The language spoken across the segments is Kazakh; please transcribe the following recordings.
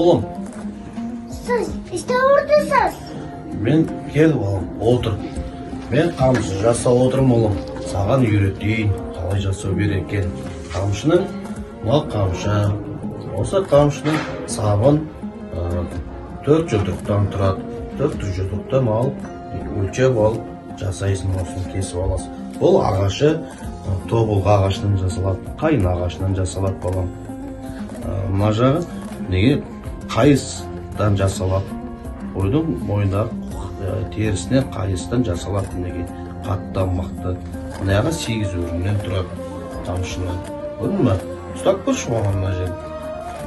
oğlum? Siz işte oradasınız. Ben gel oğlum, otur. Ben kamшы жасап отырмын oğlum. Саған үйретейін, қалай жасау керек екен. Қамшының мына қамшы. Осы қамшының сабын 4 жұдырықтан тұрады. 4 жұдырықтан алып, өлшеп алып, жасайсың, осыны кесіп аласың. Бұл ағашы тобылғы ағашынан жасалады, қайын ағашынан жасалады балам. Мына жағы неге қайыстан жасалады. Қойдың мойнындағы терісінен қайыстан жасалады, неге қаттан мықты. Мына 8 өрімнен тұрады қамшының. Көрдің бе? Ұстап көрші маған мына жер.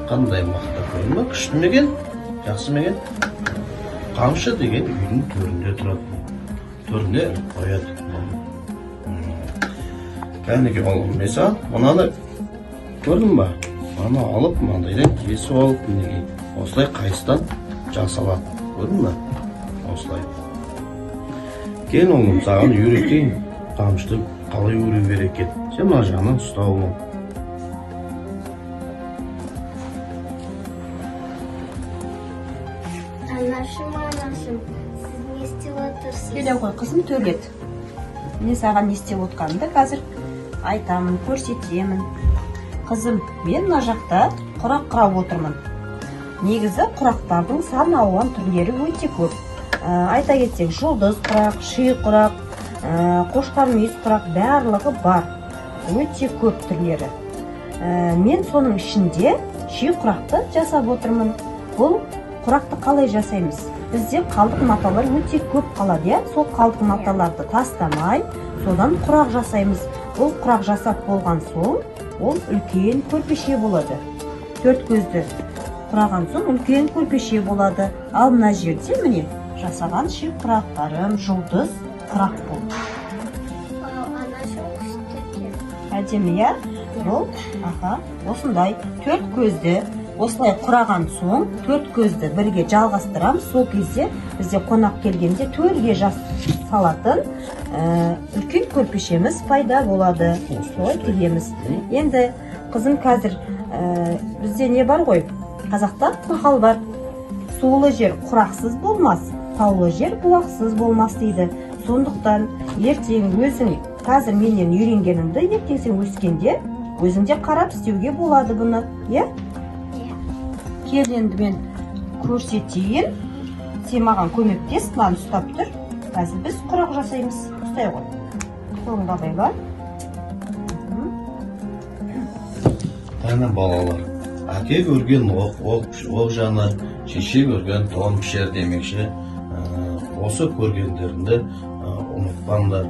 Қандай мықты, көрдің бе? Күшті ме екен? Жақсы ма екен? Қамшы деген үйдің төрінде тұрады. Төріне қояды. Кәнеге оğlum mesela мынаны көрдің бе? Мына алып, мынандайдан кесіп алып, неге осылай қайыстан жасалады. Көрдің бе? Осылай. Кел оğlum, саған үйретейін. Қамшты қалай өру керек екен. Сен мына жағынан ұста оğlum. Анашым, siz ne istеп отырсыз? Келе ғой қызым, төлет. Мен саған не істеп отқанымды қазір айтамын, көрсетемін. Қызым, мен мына жақта құрақ құрап отырмын. Негізі құрақтардың сан алуан түрлері өте көп. Айта кетсек, жұлдыз құрақ, ши құрақ, қошқар мүйіз құрақ барлығы бар. Өте көп түрлері. Мен соның ішінде ши құрақты жасап отырмын. Бұл құрақты қалай жасаймыз? Бізде қалдық маталар өте көп қалады, иә? Сол қалдық маталарды тастамай, содан құрақ жасаймыз. Бұл құрақ жасап болған соң, ол үлкен көрпеше болады. 4 көзді құраған соң үлкен көрпеше болады. Ал мына жерде міне жасаған ши құрақтарым, жұлдыз құрақ болды. Анашым күшті. Әдемі, иә? Бұл, осындай 4 көзді осылай құраған соң 4 көзді бірге жалғастырамыз. Сол кезде бізде қонақ келгенде төрге салатын үлкен көрпешеміз пайда болады. Солай тігеміз. Енді қызым, қазір бізде не бар ғой? Қазақта мақал бар. Сулы жер құрақсыз болмас, таулы жер бұлақсыз болмас дейді. Сондықтан ертең өзің қазір менен үйренгенімді ертең сен өскенде өзіңде қарап істеуге болады бұны, иә? Кел енді мен көрсетейін. Сен маған көмектес, мынаны ұстап тұр. Қазір біз құрақ жасаймыз. Ұстай ғой. Қолыңда байла. Әне балалар, әке көрген оқ жанар, шеше көрген тон пішер демекші. Осы көргендеріңді ұмытпаңдар.